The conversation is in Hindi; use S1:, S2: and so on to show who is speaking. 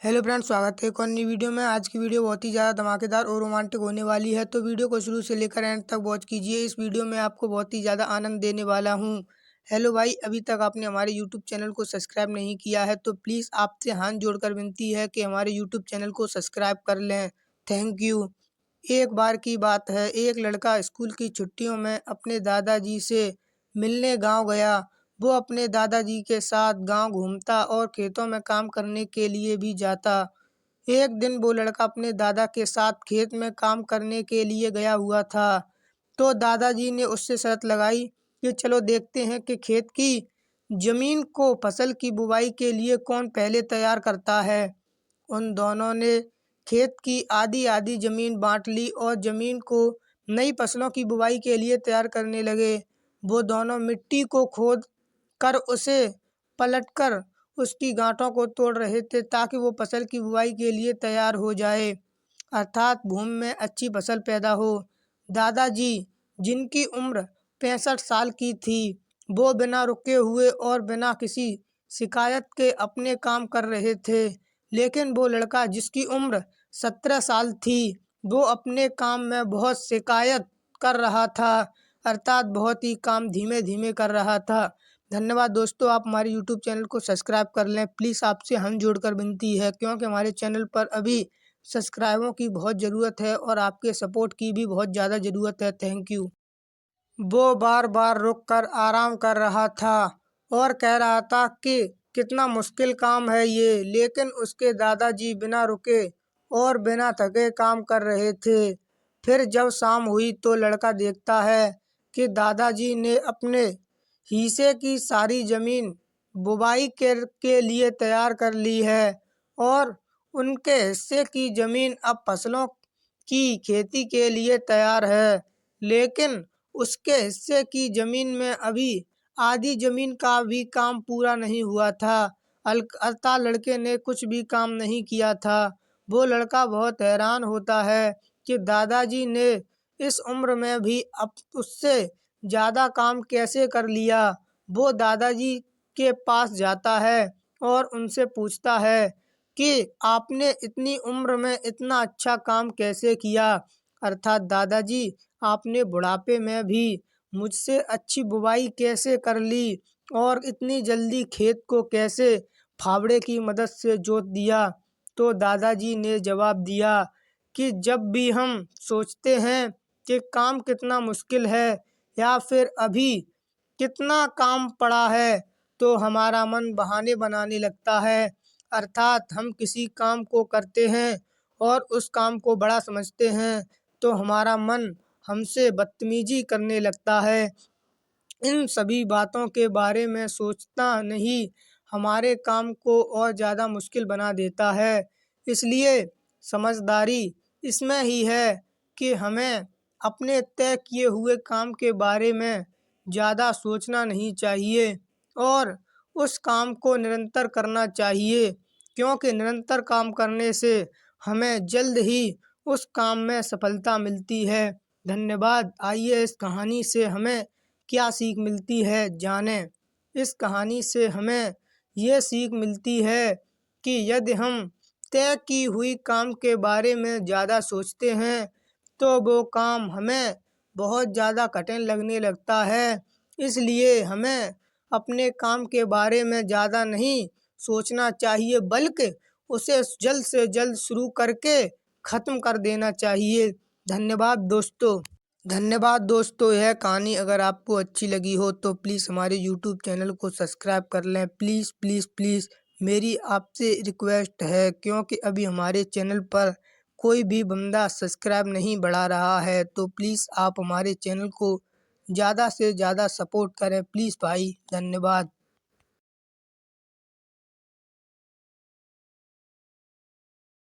S1: हेलो फ्रेंड्स, स्वागत है एक और नई वीडियो में। आज की वीडियो बहुत ही ज़्यादा धमाकेदार और रोमांटिक होने वाली है, तो वीडियो को शुरू से लेकर एंड तक वॉच कीजिए। इस वीडियो में आपको बहुत ही ज़्यादा आनंद देने वाला हूं। हेलो भाई, अभी तक आपने हमारे यूट्यूब चैनल को सब्सक्राइब नहीं किया है तो प्लीज़ आपसे हाथ जोड़कर विनती है कि हमारे यूट्यूब चैनल को सब्सक्राइब कर लें। Thank you. एक बार की बात है, एक लड़का स्कूल की छुट्टियों में अपने दादाजी से मिलने गाँव गया। वो अपने दादाजी के साथ गांव घूमता और खेतों में काम करने के लिए भी जाता। एक दिन वो लड़का अपने दादा के साथ खेत में काम करने के लिए गया हुआ था। तो दादाजी ने उससे शर्त लगाई कि चलो देखते हैं कि खेत की जमीन को फसल की बुवाई के लिए कौन पहले तैयार करता है। उन दोनों ने खेत की आधी आधी जमीन बांट ली और जमीन को नई फसलों की बुवाई के लिए तैयार करने लगे। वो दोनों मिट्टी को खोद कर उसे पलटकर उसकी गांठों को तोड़ रहे थे ताकि वो फसल की बुवाई के लिए तैयार हो जाए, अर्थात भूमि में अच्छी फसल पैदा हो। दादाजी, जिनकी उम्र 65 साल की थी, वो बिना रुके हुए और बिना किसी शिकायत के अपने काम कर रहे थे। लेकिन वो लड़का जिसकी उम्र 17 साल थी, वो अपने काम में बहुत शिकायत कर रहा था, अर्थात बहुत ही काम धीमे धीमे कर रहा था। धन्यवाद दोस्तों, आप हमारे यूट्यूब चैनल को सब्सक्राइब कर लें। प्लीज़ आपसे हाथ जोड़कर विनती है, क्योंकि हमारे चैनल पर अभी सब्सक्राइबरों की बहुत ज़रूरत है और आपके सपोर्ट की भी बहुत ज़्यादा ज़रूरत है। Thank you. वो बार बार रुक कर आराम कर रहा था और कह रहा था कि कितना मुश्किल काम है ये, लेकिन उसके दादाजी बिना रुके और बिना थके काम कर रहे थे। फिर जब शाम हुई तो लड़का देखता है कि दादाजी ने अपने हिस्से की सारी जमीन बुवाई के लिए तैयार कर ली है और उनके हिस्से की जमीन अब फसलों की खेती के लिए तैयार है। लेकिन उसके हिस्से की जमीन में अभी आधी जमीन का भी काम पूरा नहीं हुआ था, अतः लड़के ने कुछ भी काम नहीं किया था। वो लड़का बहुत हैरान होता है कि दादाजी ने इस उम्र में भी अब उससे ज़्यादा काम कैसे कर लिया। वो दादाजी के पास जाता है और उनसे पूछता है कि आपने इतनी उम्र में इतना अच्छा काम कैसे किया, अर्थात दादाजी, आपने बुढ़ापे में भी मुझसे अच्छी बुवाई कैसे कर ली और इतनी जल्दी खेत को कैसे फावड़े की मदद से जोत दिया। तो दादाजी ने जवाब दिया कि जब भी हम सोचते हैं कि काम कितना मुश्किल है या फिर अभी कितना काम पड़ा है, तो हमारा मन बहाने बनाने लगता है, अर्थात हम किसी काम को करते हैं और उस काम को बड़ा समझते हैं तो हमारा मन हमसे बदतमीजी करने लगता है। इन सभी बातों के बारे में सोचना नहीं हमारे काम को और ज़्यादा मुश्किल बना देता है। इसलिए समझदारी इसमें ही है कि हमें अपने तय किए हुए काम के बारे में ज़्यादा सोचना नहीं चाहिए और उस काम को निरंतर करना चाहिए, क्योंकि निरंतर काम करने से हमें जल्द ही उस काम में सफलता मिलती है। धन्यवाद। आइए इस कहानी से हमें क्या सीख मिलती है जानें। इस कहानी से हमें ये सीख मिलती है कि यदि हम तय की हुई काम के बारे में ज़्यादा सोचते हैं तो वो काम हमें बहुत ज़्यादा कठिन लगने लगता है। इसलिए हमें अपने काम के बारे में ज़्यादा नहीं सोचना चाहिए, बल्कि उसे जल्द से जल्द शुरू करके ख़त्म कर देना चाहिए। धन्यवाद दोस्तों। धन्यवाद दोस्तों, यह कहानी अगर आपको अच्छी लगी हो तो प्लीज़ हमारे यूट्यूब चैनल को सब्सक्राइब कर लें। प्लीज़ प्लीज़ प्लीज़ मेरी आपसे रिक्वेस्ट है, क्योंकि अभी हमारे चैनल पर कोई भी बंदा सब्सक्राइब नहीं बढ़ा रहा है, तो प्लीज़ आप हमारे चैनल को ज़्यादा से ज़्यादा सपोर्ट करें प्लीज़ भाई। धन्यवाद।